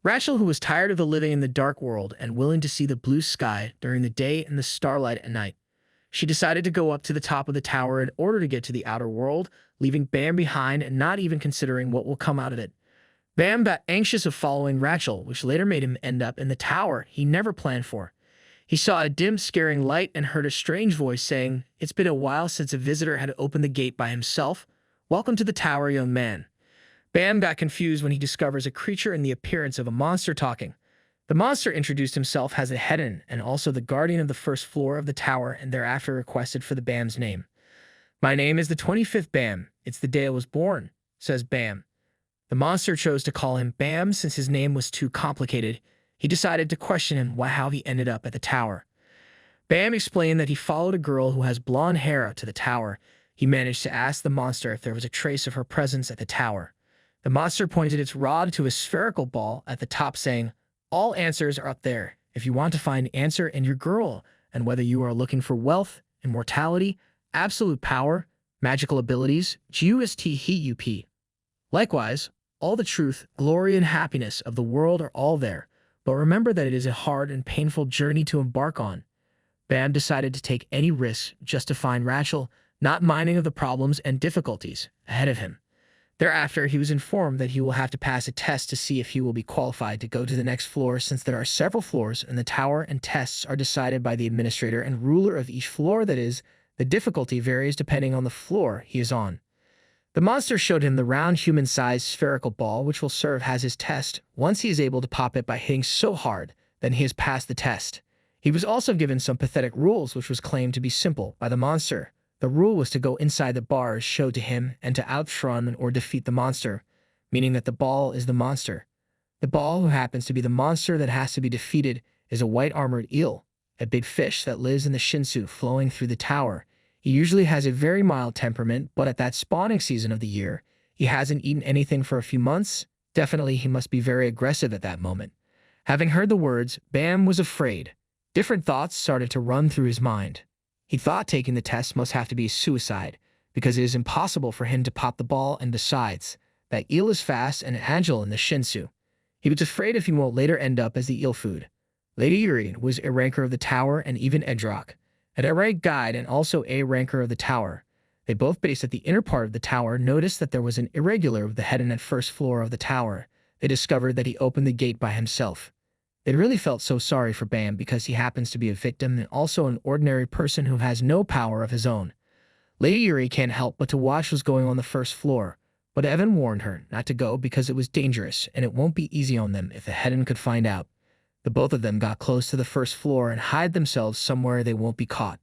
Rachel, who was tired of living in the dark world and willing to see the blue sky during the day and the starlight at night, she decided to go up to the top of the tower in order to get to the outer world, leaving Bam behind and not even considering what will come out of it. Bam got anxious of following Rachel, which later made him end up in the tower he never planned for. He saw a dim, scaring light and heard a strange voice saying, "It's been a while since a visitor had opened the gate by himself. Welcome to the tower, young man." Bam got confused when he discovers a creature in the appearance of a monster talking. The monster introduced himself as a headman and also the guardian of the first floor of the tower, and thereafter requested for the Bam's name. "My name is the 25th Bam. It's the day I was born," says Bam. The monster chose to call him Bam since his name was too complicated. He decided to question him how he ended up at the tower. Bam explained that he followed a girl who has blonde hair up to the tower. He managed to ask the monster if there was a trace of her presence at the tower. The monster pointed its rod to a spherical ball at the top, saying, "All answers are up there. If you want to find answer in your girl, and whether you are looking for wealth, immortality, absolute power, magical abilities, GUST. Likewise, all the truth, glory, and happiness of the world are all there. But remember that it is a hard and painful journey to embark on." Bam decided to take any risk just to find Rachel, not minding of the problems and difficulties ahead of him. Thereafter, he was informed that he will have to pass a test to see if he will be qualified to go to the next floor, since there are several floors in the tower and tests are decided by the administrator and ruler of each floor. That is, the difficulty varies depending on the floor he is on. The monster showed him the round human-sized spherical ball, which will serve as his test. Once he is able to pop it by hitting so hard, then he has passed the test. He was also given some pathetic rules, which was claimed to be simple by the monster. The rule was to go inside the bars showed to him and to outrun or defeat the monster, meaning that the ball is the monster. The ball, who happens to be the monster that has to be defeated, is a white armored eel, a big fish that lives in the shinsu flowing through the tower. He usually has a very mild temperament, but at that spawning season of the year, he hasn't eaten anything for a few months. Definitely he must be very aggressive at that moment. Having heard the words, Bam was afraid. Different thoughts started to run through his mind. He thought taking the test must have to be suicide, because it is impossible for him to pop the ball, and besides, that eel is fast and agile in the shinsu. He was afraid if he won't later end up as the eel food. Lady Yuri was a ranker of the tower, and even Edrock, an rank guide and also a ranker of the tower. They both based at the inner part of the tower noticed that there was an irregular of the head and at first floor of the tower. They discovered that he opened the gate by himself. They really felt so sorry for Bam because he happens to be a victim and also an ordinary person who has no power of his own. Lady Yuri can't help but to watch what's going on the first floor, but Evan warned her not to go because it was dangerous and it won't be easy on them if the Hedon could find out. The both of them got close to the first floor and hide themselves somewhere they won't be caught.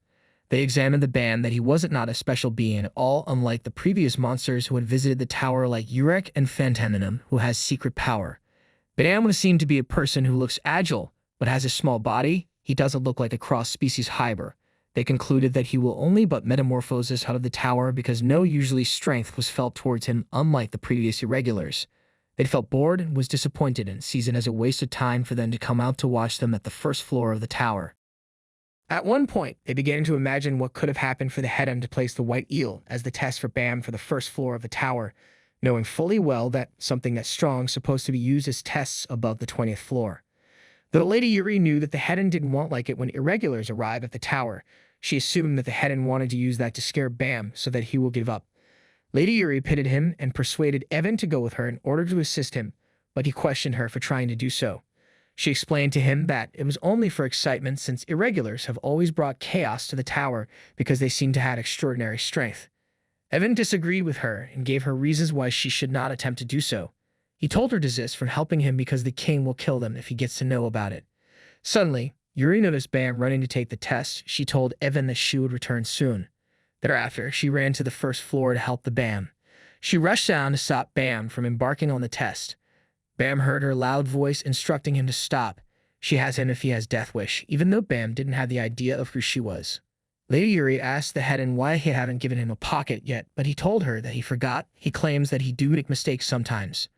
They examined the Bam that he wasn't not a special being at all, unlike the previous monsters who had visited the tower like Urek and Phantaminum, who has secret power. Bam was seen to be a person who looks agile, but has a small body. He doesn't look like a cross-species hybrid. They concluded that he will only but metamorphoses out of the tower because no usually strength was felt towards him, unlike the previous irregulars. They felt bored and was disappointed and sees it as a waste of time for them to come out to watch them at the first floor of the tower. At one point, they began to imagine what could have happened for the Hedon to place the white eel as the test for Bam for the first floor of the tower, knowing fully well that something that strong supposed to be used as tests above the 20th floor. Though Lady Yuri knew that the Hedon didn't want like it when irregulars arrive at the tower, she assumed that the Hedon wanted to use that to scare Bam so that he will give up. Lady Yuri pitted him and persuaded Evan to go with her in order to assist him, but he questioned her for trying to do so. She explained to him that it was only for excitement since irregulars have always brought chaos to the tower because they seem to have extraordinary strength. Evan disagreed with her and gave her reasons why she should not attempt to do so. He told her to desist from helping him because the king will kill them if he gets to know about it. Suddenly, Yuri noticed Bam running to take the test. She told Evan that she would return soon. Thereafter, she ran to the first floor to help the Bam. She rushed down to stop Bam from embarking on the test. Bam heard her loud voice instructing him to stop. She asked him if he has death wish, even though Bam didn't have the idea of who she was. Lady Yuri asked the Hedon why he hadn't given him a pocket yet, but he told her that he forgot. He claims that he do make mistakes sometimes.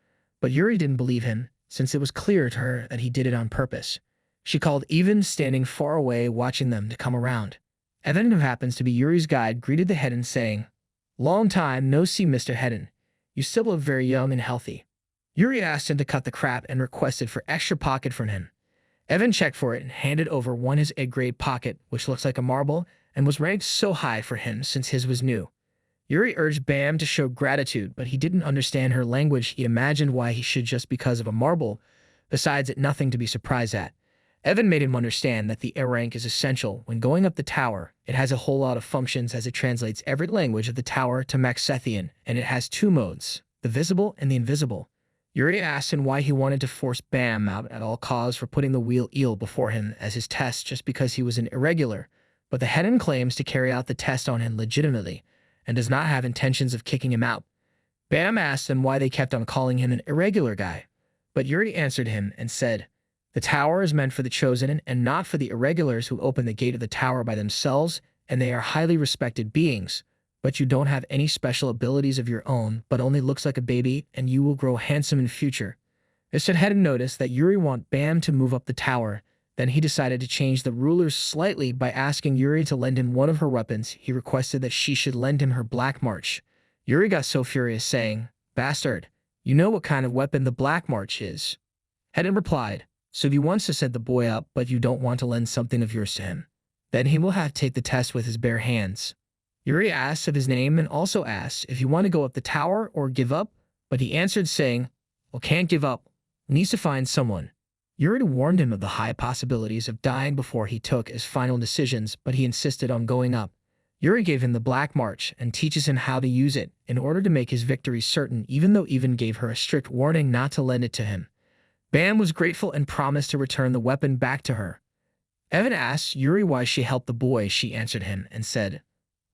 But Yuri didn't believe him, since it was clear to her that he did it on purpose. She called Evan, standing far away watching them, to come around. Evan, who happens to be Yuri's guide, greeted the Hedon saying, "Long time no see, Mr. Hedon. You still look very young and healthy." Yuri asked him to cut the crap and requested for extra pocket from him. Evan checked for it and handed over one his A-grade pocket, which looks like a marble, and was ranked so high for him since his was new. Yuri urged Bam to show gratitude, but he didn't understand her language. He imagined why he should just because of a marble. Besides, it nothing to be surprised at. Evan made him understand that the A rank is essential when going up the tower. It has a whole lot of functions as it translates every language of the tower to Maxethian, and it has two modes, the visible and the invisible. Yuri asked him why he wanted to force Bam out at all costs for putting the wheel eel before him as his test just because he was an irregular, but the Hedon claims to carry out the test on him legitimately and does not have intentions of kicking him out. Bam asked him why they kept on calling him an irregular guy, but Yuri answered him and said, "The tower is meant for the chosen and not for the irregulars who open the gate of the tower by themselves, and they are highly respected beings. But you don't have any special abilities of your own, but only looks like a baby, and you will grow handsome in future." Mr. Hedon noticed that Yuri want Bam to move up the tower. Then he decided to change the rulers slightly by asking Yuri to lend him one of her weapons. He requested that she should lend him her Black March. Yuri got so furious, saying, "Bastard, you know what kind of weapon the Black March is." Hedon replied, "So he wants to set the boy up, but you don't want to lend something of yours to him. Then he will have to take the test with his bare hands." Yuri asked of his name and also asked if he wanted to go up the tower or give up, but he answered saying, "Well, can't give up. Needs to find someone." Yuri warned him of the high possibilities of dying before he took his final decisions, but he insisted on going up. Yuri gave him the Black March and teaches him how to use it in order to make his victory certain, even though Evan gave her a strict warning not to lend it to him. Bam was grateful and promised to return the weapon back to her. Evan asked Yuri why she helped the boy. She answered him and said,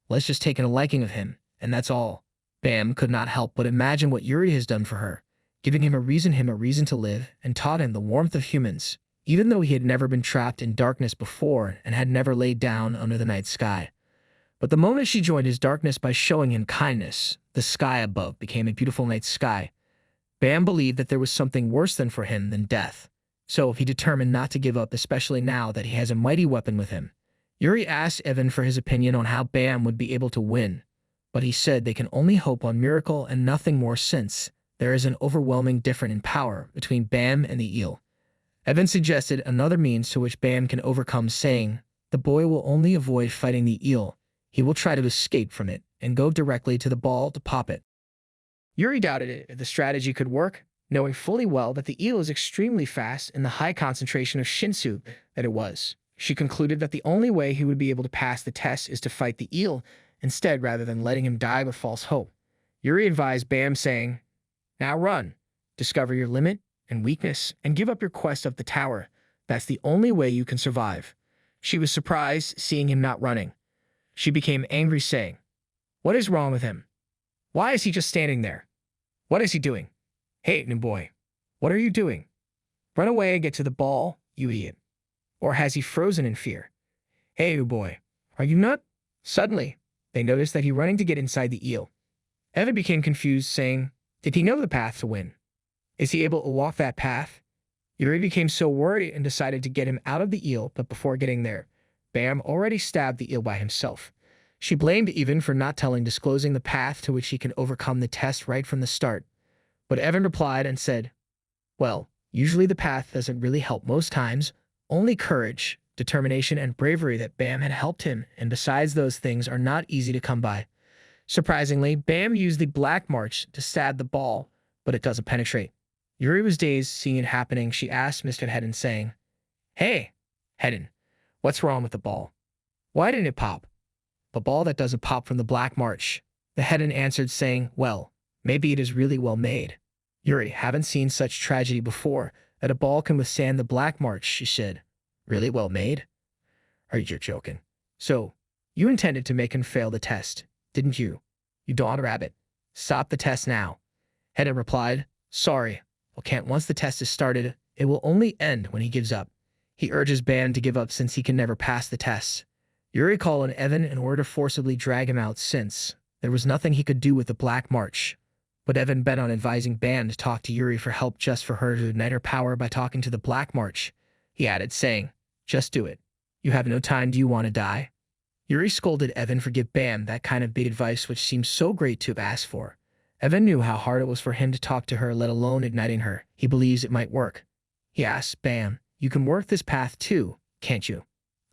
"Let's just take a liking of him, and that's all." Bam could not help but imagine what Yuri has done for her, giving him a reason to live, and taught him the warmth of humans, even though he had never been trapped in darkness before and had never laid down under the night sky. But the moment she joined his darkness by showing him kindness, the sky above became a beautiful night sky. Bam believed that there was something worse for him than death, so he determined not to give up, especially now that he has a mighty weapon with him. Yuri asked Evan for his opinion on how Bam would be able to win, but he said they can only hope on miracle and nothing more, since there is an overwhelming difference in power between Bam and the eel. Evan suggested another means to which Bam can overcome, saying, "The boy will only avoid fighting the eel. He will try to escape from it and go directly to the ball to pop it." Yuri doubted it if the strategy could work, knowing fully well that the eel is extremely fast and the high concentration of shinsu that it was. She concluded that the only way he would be able to pass the test is to fight the eel instead, rather than letting him die with false hope. Yuri advised Bam, saying, "Now run, discover your limit and weakness, and give up your quest of the tower. That's the only way you can survive." She was surprised seeing him not running. She became angry, saying, "What is wrong with him? Why is he just standing there? What is he doing? Hey, new boy, what are you doing? Run away and get to the ball, you idiot. Or has he frozen in fear? Hey, new boy, are you nut?" Suddenly, they noticed that he running to get inside the eel. Evan became confused, saying, "Did he know the path to win? Is he able to walk that path?" Yuri became so worried and decided to get him out of the eel, but before getting there, Bam already stabbed the eel by himself. She blamed Evan for not disclosing the path to which he can overcome the test right from the start. But Evan replied and said, "Well, usually the path doesn't really help most times. Only courage, determination, and bravery that Bam had helped him, and besides those things are not easy to come by." Surprisingly, Bam used the Black March to stab the ball, but it doesn't penetrate. Yuri was dazed seeing it happening. She asked Mr. Hedon, saying, "Hey, Hedon, what's wrong with the ball? Why didn't it pop?" "The ball that doesn't pop from the Black March." The Hedon answered, saying, "Well, maybe it is really well made." Yuri, haven't seen such tragedy before, that a ball can withstand the Black March, she said. "Really well made? Are you joking? So, you intended to make him fail the test, didn't you? You dog rabbit. Stop the test now." Hedon replied, "Sorry, can't. Once the test is started, it will only end when he gives up." He urges Bam to give up since he can never pass the test. Yuri called on Evan in order to forcibly drag him out, since there was nothing he could do with the Black March. But Evan bet on advising Bam to talk to Yuri for help, just for her to ignite her power by talking to the Black March. He added, saying, "Just do it. You have no time. Do you want to die?" Yuri scolded Evan for giving Bam that kind of big advice, which seemed so great to have asked for. Evan knew how hard it was for him to talk to her, let alone igniting her. He believes it might work. He asked, Bam, you can work this path too, can't you?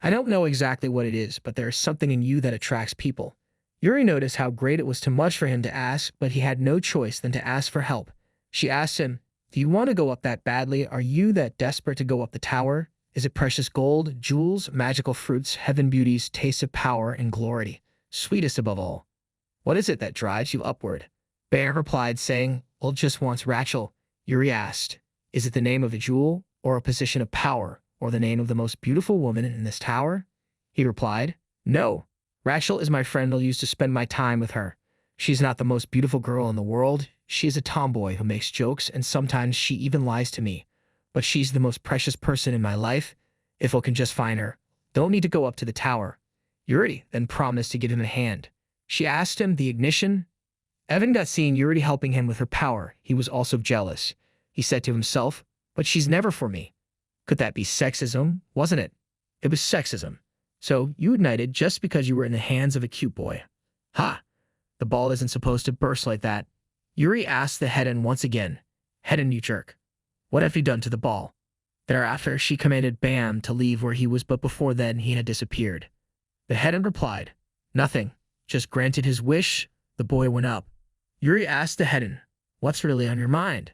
I don't know exactly what it is, but there is something in you that attracts people. Yuri noticed how great it was too much for him to ask, but he had no choice than to ask for help. She asked him, do you want to go up that badly? Are you that desperate to go up the tower? Is it precious gold, jewels, magical fruits, heaven beauties, taste of power and glory, sweetest above all? What is it that drives you upward? Bear replied, saying, well, just wants Rachel. Yuri asked, is it the name of a jewel, or a position of power, or the name of the most beautiful woman in this tower? He replied, no. Rachel is my friend. I'll use to spend my time with her. She's not the most beautiful girl in the world. She is a tomboy who makes jokes, and sometimes she even lies to me. But she's the most precious person in my life. If I can just find her, don't need to go up to the tower. Yuri then promised to give him a hand. She asked him the ignition. Evan got seeing Yuri helping him with her power. He was also jealous. He said to himself, but she's never for me. Could that be sexism? Wasn't it? It was sexism. So you ignited just because you were in the hands of a cute boy. Ha! The ball isn't supposed to burst like that. Yuri asked the Hedon once again. Hedon, you jerk. What have you done to the ball? Thereafter, she commanded Bam to leave where he was, but before then he had disappeared. The Hedon replied, nothing. Just granted his wish. The boy went up. Yuri asked the Hedon, what's really on your mind?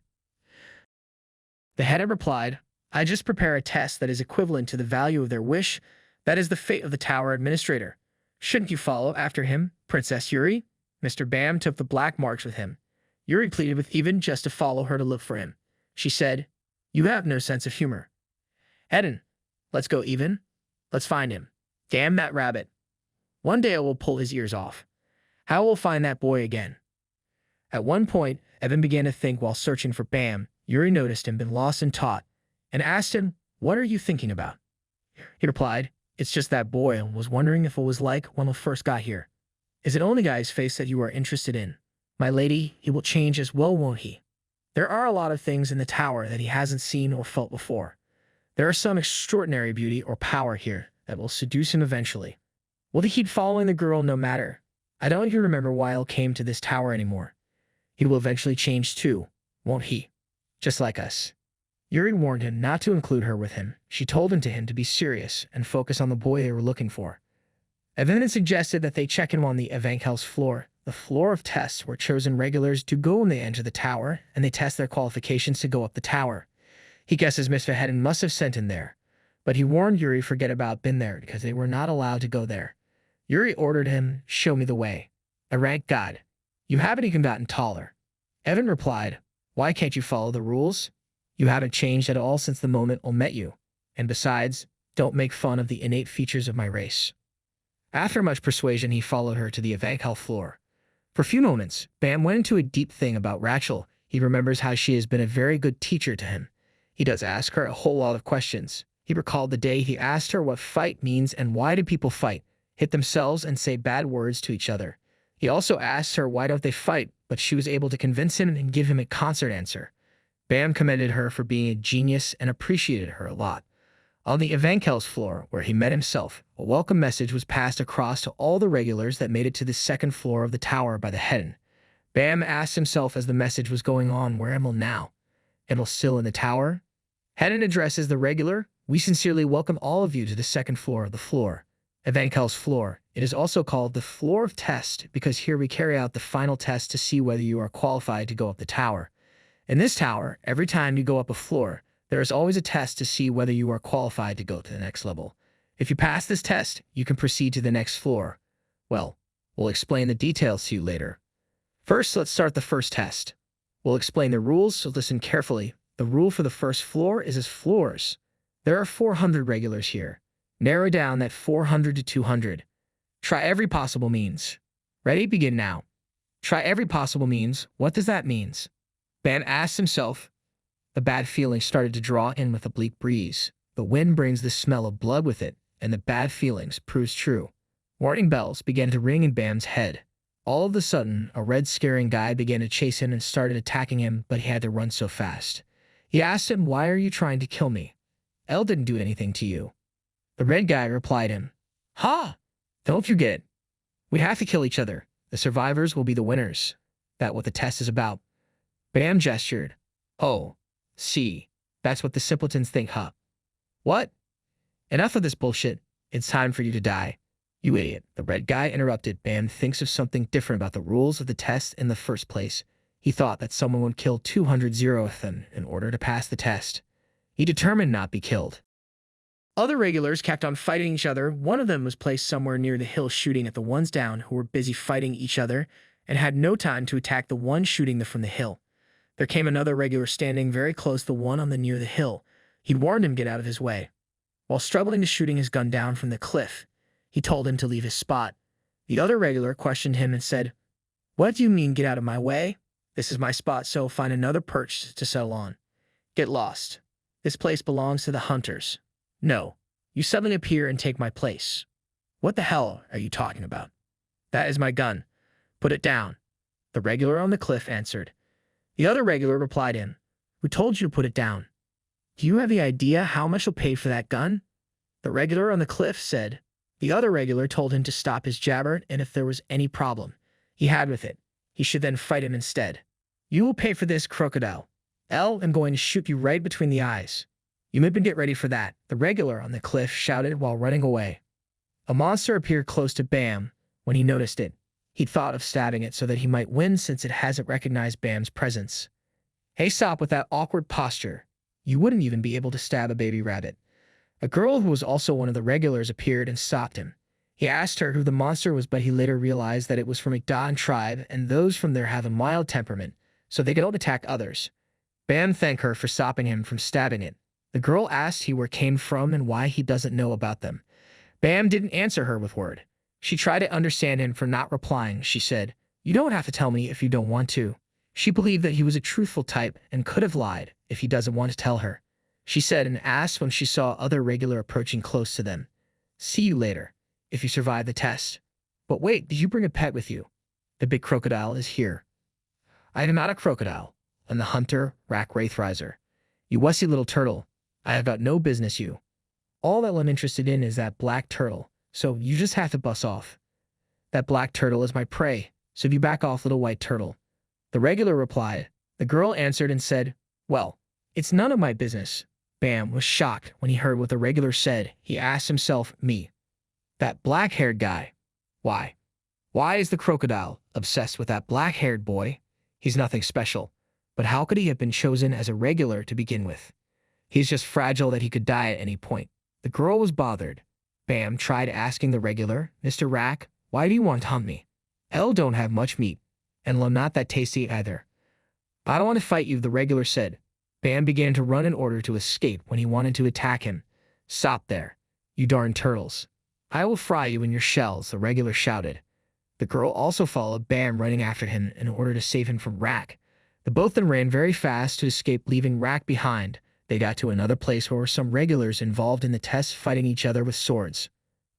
The Hedon replied, I just prepare a test that is equivalent to the value of their wish. That is the fate of the tower administrator. Shouldn't you follow after him, Princess Yuri? Mr. Bam took the black marks with him. Yuri pleaded with Even just to follow her to look for him. She said, you have no sense of humor. Hedon, let's go, Even. Let's find him. Damn that rabbit. One day I will pull his ears off. How will find that boy again? At one point, Evan began to think while searching for Bam. Yuri noticed him been lost in thought and asked him, what are you thinking about? He replied, it's just that boy and was wondering if it was like when we first got here. Is it only guy's face that you are interested in? My lady, he will change as well, won't he? There are a lot of things in the tower that he hasn't seen or felt before. There are some extraordinary beauty or power here that will seduce him eventually. Will he keep following the girl no matter? I don't even remember why he came to this tower anymore. He will eventually change too, won't he? Just like us. Yuri warned him not to include her with him. She told him to be serious and focus on the boy they were looking for. Evan then suggested that they check in on the Evankel's floor, the floor of tests where chosen regulars to go when they enter the tower, and they test their qualifications to go up the tower. He guesses Miss Hedon must have sent him there, but he warned Yuri forget about been there because they were not allowed to go there. Yuri ordered him, show me the way. I rank God. You haven't even gotten taller. Evan replied, why can't you follow the rules? You haven't changed at all since the moment I met you. And besides, don't make fun of the innate features of my race. After much persuasion, he followed her to the Evankel floor. For a few moments, Bam went into a deep thing about Rachel. He remembers how she has been a very good teacher to him. He does ask her a whole lot of questions. He recalled the day he asked her what fight means and why do people fight, hit themselves and say bad words to each other. He also asked her why don't they fight, but she was able to convince him and give him a concert answer. Bam commended her for being a genius and appreciated her a lot. On the Evankel's floor, where he met himself, a welcome message was passed across to all the regulars that made it to the second floor of the tower by the Hedon. Bam asked himself as the message was going on, where am I now? Am I still in the tower? Hedon addresses the regular, we sincerely welcome all of you to the second floor of the floor. Evankel's floor. It is also called the floor of test because here we carry out the final test to see whether you are qualified to go up the tower. In this tower, every time you go up a floor, there is always a test to see whether you are qualified to go to the next level. If you pass this test, you can proceed to the next floor. Well, we'll explain the details to you later. First, let's start the first test. We'll explain the rules, so listen carefully. The rule for the first floor is as floors. There are 400 regulars here. Narrow down that 400 to 200. Try every possible means. Ready? Begin now. Try every possible means. What does that mean? Bam asked himself. The bad feeling started to draw in with a bleak breeze. The wind brings the smell of blood with it, and the bad feelings proves true. Warning bells began to ring in Bam's head. All of a sudden, a red scaring guy began to chase him and started attacking him, but he had to run so fast. He asked him, why are you trying to kill me? Elle didn't do anything to you. The red guy replied him, ha! Don't forget it. We have to kill each other. The survivors will be the winners. That what the test is about? Bam gestured. Oh, see, that's what the simpletons think, huh? What? Enough of this bullshit. It's time for you to die. You idiot. The red guy interrupted. Bam thinks of something different about the rules of the test in the first place. He thought that someone would kill 200 zerothon in order to pass the test. He determined not be killed. Other regulars kept on fighting each other. One of them was placed somewhere near the hill shooting at the ones down who were busy fighting each other and had no time to attack the one shooting from the hill. There came another regular standing very close to the one on the near the hill. He warned him to get out of his way. While struggling to shooting his gun down from the cliff, he told him to leave his spot. The other regular questioned him and said, "What do you mean get out of my way? This is my spot, so find another perch to settle on. Get lost. This place belongs to the hunters. No, you suddenly appear and take my place. What the hell are you talking about? That is my gun. Put it down." The regular on the cliff answered. The other regular replied him, "Who told you to put it down? Do you have any idea how much you'll pay for that gun?" The regular on the cliff said. The other regular told him to stop his jabber, and if there was any problem he had with it, he should then fight him instead. "You will pay for this, crocodile. I'm going to shoot you right between the eyes. You may get ready for that," the regular on the cliff shouted while running away. A monster appeared close to Bam. When he noticed it, he thought of stabbing it so that he might win since it hasn't recognized Bam's presence. "Hey, stop with that awkward posture. You wouldn't even be able to stab a baby rabbit." A girl who was also one of the regulars appeared and stopped him. He asked her who the monster was, but he later realized that it was from a Don tribe, and those from there have a mild temperament, so they don't attack others. Bam thanked her for stopping him from stabbing it. The girl asked he where came from and why he doesn't know about them. Bam didn't answer her with word. She tried to understand him for not replying. She said, "You don't have to tell me if you don't want to." She believed that he was a truthful type and could have lied if he doesn't want to tell her. She said and asked when she saw other regular approaching close to them, "See you later, if you survive the test. But wait, did you bring a pet with you? The big crocodile is here." "I am not a crocodile. I'm the hunter, Rack Wraithriser. You wussy little turtle. I have got no business you. All that I'm interested in is that black turtle, so you just have to bust off. That black turtle is my prey, so if you back off, little white turtle." The regular replied. The girl answered and said, "Well, it's none of my business." Bam was shocked when he heard what the regular said. He asked himself, "Me? That black-haired guy? Why? Why is the crocodile obsessed with that black-haired boy? He's nothing special. But how could he have been chosen as a regular to begin with? He's just fragile that he could die at any point." The girl was bothered. Bam tried asking the regular, "Mr. Rack, why do you want to hunt me? Don't have much meat, and I'm not that tasty either." "I don't want to fight you," the regular said. Bam began to run in order to escape when he wanted to attack him. "Stop there, you darn turtles. I will fry you in your shells," the regular shouted. The girl also followed Bam, running after him in order to save him from Rack. The both then ran very fast to escape, leaving Rack behind. They got to another place where were some regulars involved in the test fighting each other with swords.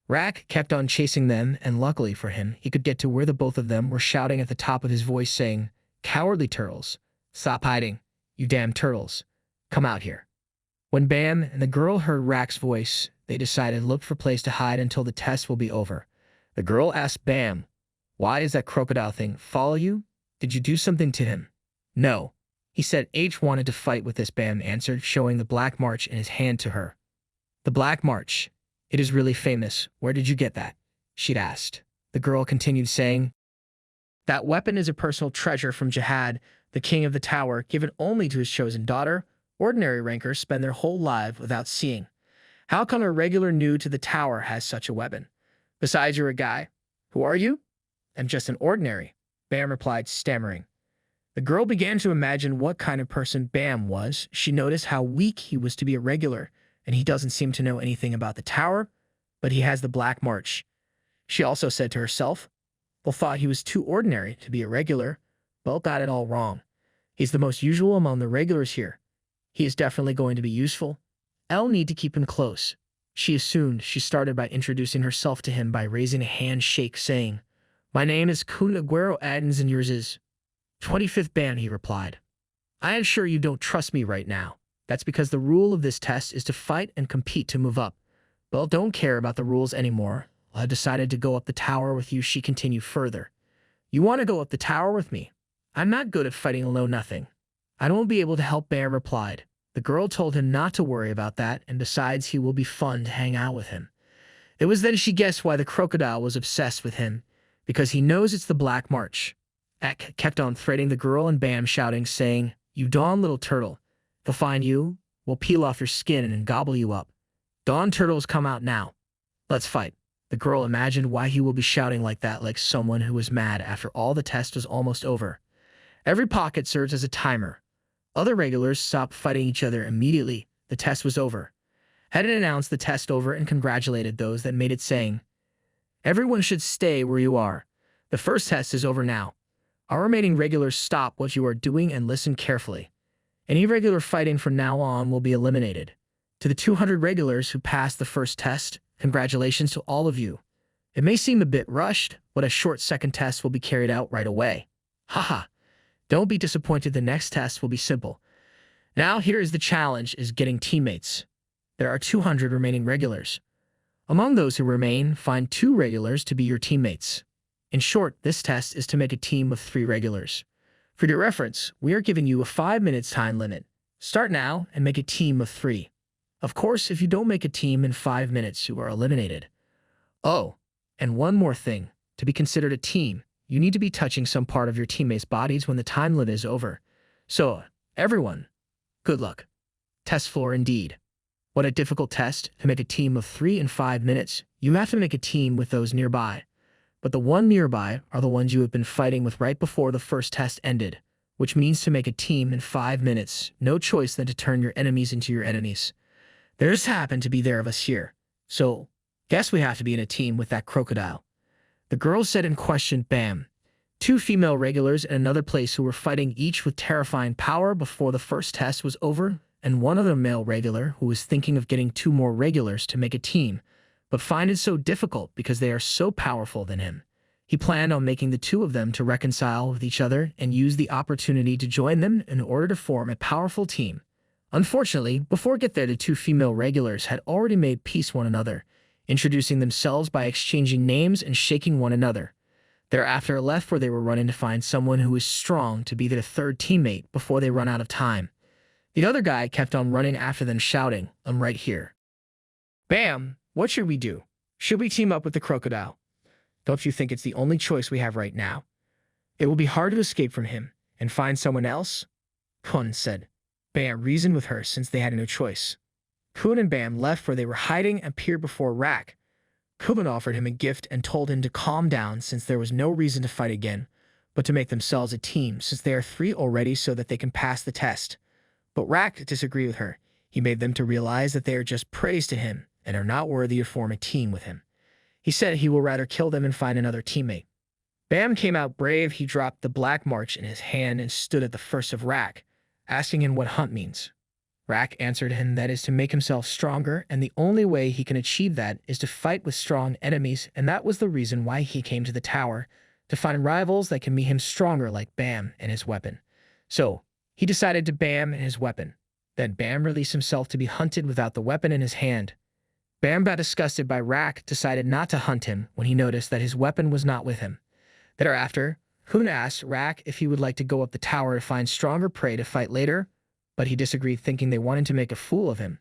Rack kept on chasing them, and luckily for him, he could get to where the both of them were shouting at the top of his voice saying, "Cowardly turtles, stop hiding, you damn turtles. Come out here." When Bam and the girl heard Rack's voice, they decided to look for a place to hide until the test will be over. The girl asked Bam, "Why does that crocodile thing follow you? Did you do something to him?" "No. He said H wanted to fight with this," Bam answered, showing the black march in his hand to her. "The black march? It is really famous. Where did you get that?" she'd asked. The girl continued saying, "That weapon is a personal treasure from Jihad, the king of the tower, given only to his chosen daughter. Ordinary rankers spend their whole life without seeing. How come a regular new to the tower has such a weapon? Besides, you're a guy. Who are you?" "I'm just an ordinary," Bam replied, stammering. The girl began to imagine what kind of person Bam was. She noticed how weak he was to be a regular, and he doesn't seem to know anything about the tower, but he has the black march. She also said to herself, "Well, thought he was too ordinary to be a regular, but got it all wrong. He's the most usual among the regulars here. He is definitely going to be useful. I'll need to keep him close." She assumed. She started by introducing herself to him by raising a handshake, saying, "My name is Kun Aguero Adams and yours is?" 25th Bam, he replied. "I am sure you don't trust me right now. That's because the rule of this test is to fight and compete to move up. Well, don't care about the rules anymore. I've decided to go up the tower with you," she continued further. "You want to go up the tower with me? I'm not good at fighting alone nothing. I won't be able to help, Bam replied. The girl told him not to worry about that and besides he will be fun to hang out with him. It was then she guessed why the crocodile was obsessed with him, because he knows it's the Black March. Ek kept on threatening the girl and Bam shouting, saying, "You dawn little turtle. They'll find you, we'll peel off your skin and gobble you up. Dawn turtles come out now. Let's fight." The girl imagined why he will be shouting like that, like someone who was mad after all the test was almost over. Every pocket serves as a timer. Other regulars stopped fighting each other immediately the test was over. Hadden announced the test over and congratulated those that made it, saying, "Everyone should stay where you are. The first test is over now. Our remaining regulars, stop what you are doing and listen carefully. Any regular fighting from now on will be eliminated. To the 200 regulars who passed the first test, congratulations to all of you. It may seem a bit rushed, but a short second test will be carried out right away. Haha. Don't be disappointed, the next test will be simple. Now here is the challenge, is getting teammates. There are 200 remaining regulars. Among those who remain, find 2 regulars to be your teammates. In short, this test is to make a team of 3 regulars. For your reference, we are giving you a 5 minutes time limit. Start now and make a team of 3. Of course, if you don't make a team in 5 minutes, you are eliminated. Oh, and one more thing. To be considered a team, you need to be touching some part of your teammates' bodies when the time limit is over. So, everyone, good luck. Test floor indeed. What a difficult test, to make a team of 3 in 5 minutes. You have to make a team with those nearby. But the one nearby are the ones you have been fighting with right before the first test ended, which means to make a team in 5 minutes, no choice than to turn your enemies into your enemies. There's happened to be there of us here, so guess we have to be in a team with that crocodile. The girl said and questioned Bam. 2 female regulars in another place who were fighting each with terrifying power before the first test was over, and one other male regular who was thinking of getting 2 more regulars to make a team, but find it so difficult because they are so powerful than him. He planned on making the 2 of them to reconcile with each other and use the opportunity to join them in order to form a powerful team. Unfortunately, before get there, the 2 female regulars had already made peace one another, introducing themselves by exchanging names and shaking one another. Thereafter left where they were running to find someone who was strong to be their 3rd teammate before they run out of time. The other guy kept on running after them shouting, "I'm right here." "Bam, what should we do? Should we team up with the crocodile? Don't you think it's the only choice we have right now? It will be hard to escape from him and find someone else?" Kun said. Bam reasoned with her since they had no choice. Kun and Bam left where they were hiding and appeared before Rak. Kun offered him a gift and told him to calm down since there was no reason to fight again, but to make themselves a team since they are 3 already so that they can pass the test. But Rak disagreed with her. He made them to realize that they are just praise to him and are not worthy to form a team with him. He said he will rather kill them and find another teammate. Bam came out brave. He dropped the Black March in his hand and stood at the first of Rak, asking him what hunt means. Rak answered him that is to make himself stronger, and the only way he can achieve that is to fight with strong enemies, and that was the reason why he came to the tower, to find rivals that can make him stronger like Bam and his weapon. So, he decided to Bam and his weapon. Then Bam released himself to be hunted without the weapon in his hand. Bam, disgusted by Rak, decided not to hunt him when he noticed that his weapon was not with him. Thereafter, Hun asked Rak if he would like to go up the tower to find stronger prey to fight later, but he disagreed, thinking they wanted to make a fool of him.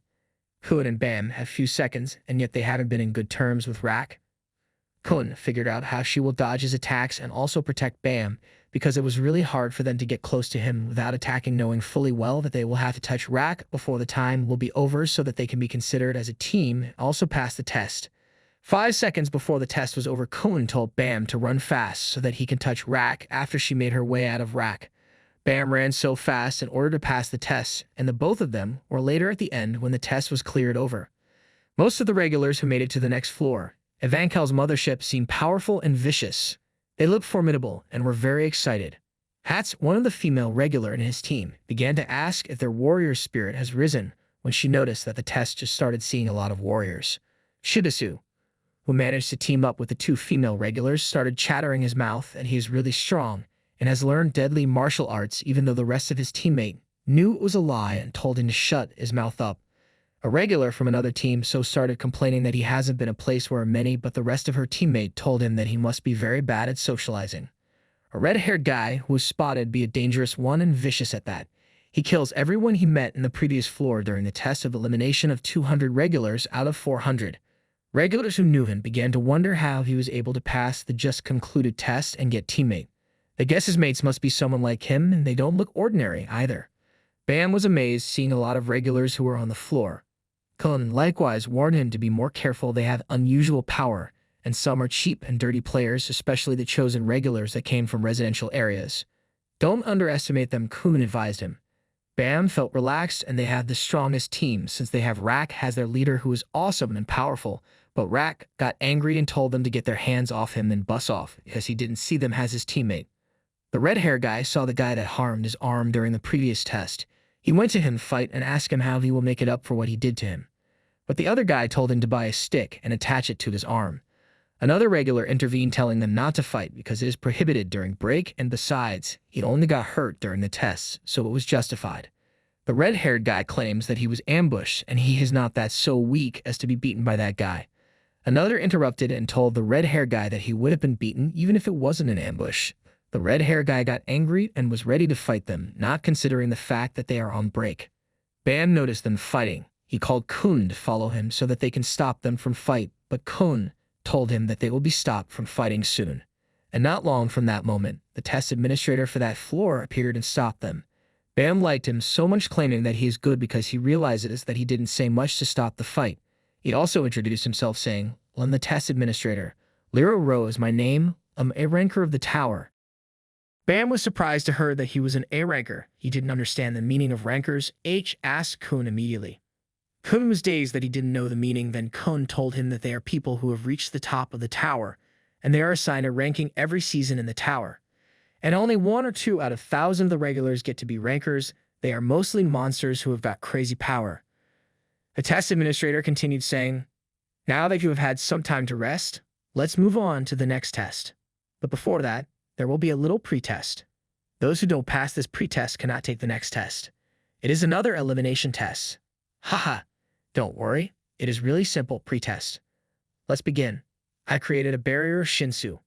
Kun and Bam have few seconds, and yet they haven't been in good terms with Rak. Kun figured out how she will dodge his attacks and also protect Bam, because it was really hard for them to get close to him without attacking, knowing fully well that they will have to touch Rak before the time will be over so that they can be considered as a team and also pass the test. 5 seconds before the test was over, Kun told Bam to run fast so that he can touch Rak after she made her way out of Rak. Bam ran so fast in order to pass the test, and the both of them were later at the end when the test was cleared over. Most of the regulars who made it to the next floor, Evankel's mothership, seemed powerful and vicious. They looked formidable and were very excited. Hats, one of the female regular in his team, began to ask if their warrior spirit has risen when she noticed that the test just started seeing a lot of warriors. Shidasu, who managed to team up with the 2 female regulars, started chattering his mouth, and he is really strong and has learned deadly martial arts, even though the rest of his teammate knew it was a lie and told him to shut his mouth up. A regular from another team so started complaining that he hasn't been a place where many, but the rest of her teammate told him that he must be very bad at socializing. A red-haired guy who was spotted to be a dangerous one and vicious at that. He kills everyone he met in the previous floor during the test of elimination of 200 regulars out of 400. Regulars who knew him began to wonder how he was able to pass the just concluded test and get teammate. They guess his mates must be someone like him, and they don't look ordinary either. Bam was amazed seeing a lot of regulars who were on the floor. Cullen likewise warned him to be more careful. They have unusual power, and some are cheap and dirty players, especially the chosen regulars that came from residential areas. Don't underestimate them, Cullen advised him. Bam felt relaxed, and they have the strongest team since they have Rak has their leader who is awesome and powerful, but Rak got angry and told them to get their hands off him and bus off because he didn't see them as his teammate. The red-haired guy saw the guy that harmed his arm during the previous test. He went to him to fight and asked him how he will make it up for what he did to him. But the other guy told him to buy a stick and attach it to his arm. Another regular intervened telling them not to fight because it is prohibited during break, and besides, he only got hurt during the tests, so it was justified. The red-haired guy claims that he was ambushed and he is not that so weak as to be beaten by that guy. Another interrupted and told the red-haired guy that he would have been beaten even if it wasn't an ambush. The red-haired guy got angry and was ready to fight them, not considering the fact that they are on break. Bam noticed them fighting. He called Kun to follow him so that they can stop them from fight, but Kun told him that they will be stopped from fighting soon. And not long from that moment, the test administrator for that floor appeared and stopped them. Bam liked him so much, claiming that he is good because he realizes that he didn't say much to stop the fight. He also introduced himself saying, "Well, I'm the test administrator. Lero Ro is my name. I'm a ranker of the tower." Bam was surprised to hear that he was an A ranker. He didn't understand the meaning of rankers. Asked Kun immediately. Kun was dazed that he didn't know the meaning. Then Kun told him that they are people who have reached the top of the tower, and they are assigned a ranking every season in the tower. And only 1 or 2 out of 1,000 of the regulars get to be rankers. They are mostly monsters who have got crazy power. The test administrator continued saying, "Now that you have had some time to rest, let's move on to the next test. But before that, there will be a little pretest. Those who don't pass this pretest cannot take the next test. It is another elimination test. Haha, don't worry, it is really simple pretest. Let's begin. I created a barrier of shinsu.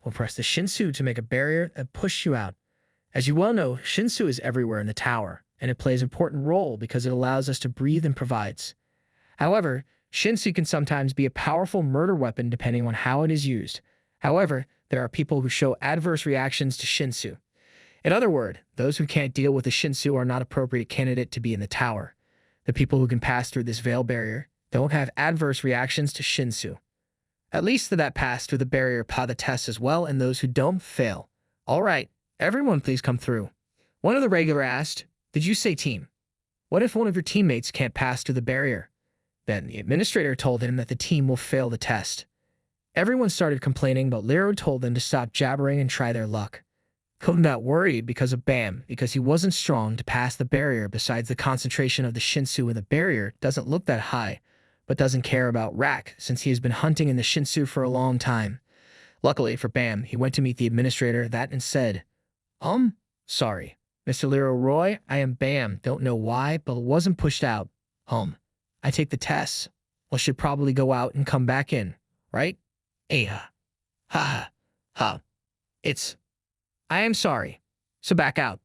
We'll press the shinsu to make a barrier and push you out. As you well know, shinsu is everywhere in the tower, and it plays an important role because it allows us to breathe and provides. However, shinsu can sometimes be a powerful murder weapon depending on how it is used. However, there are people who show adverse reactions to shinsu. In other words, those who can't deal with the shinsu are not appropriate candidate to be in the tower. The people who can pass through this veil barrier don't have adverse reactions to shinsu. At least that pass through the barrier pass the test as well, and those who don't fail. All right, everyone please come through. One of the regular asked, "Did you say team? What if one of your teammates can't pass through the barrier?" Then the administrator told him that the team will fail the test. Everyone started complaining, but Lero told them to stop jabbering and try their luck. Kun got worried because of Bam, because he wasn't strong to pass the barrier. Besides, the concentration of the shinsu in the barrier doesn't look that high, but doesn't care about Rak since he has been hunting in the shinsu for a long time. Luckily for Bam, he went to meet the administrator and said, Sorry, Mr. Lero Roy, I am Bam, don't know why, but wasn't pushed out. I take the tests. Well, should probably go out and come back in, right? I am sorry. So back out.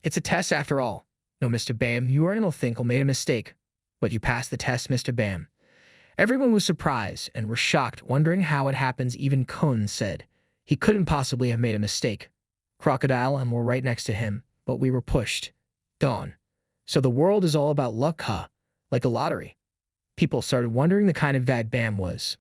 It's a test after all. No, Mr. Bam, you are Thinkle made a mistake. But you passed the test, Mr. Bam. Everyone was surprised and were shocked, wondering how it happens. Even Kun said he couldn't possibly have made a mistake. Crocodile and were right next to him, but we were pushed. Dawn. So the world is all about luck, huh? Like a lottery. People started wondering the kind of guy Bam was.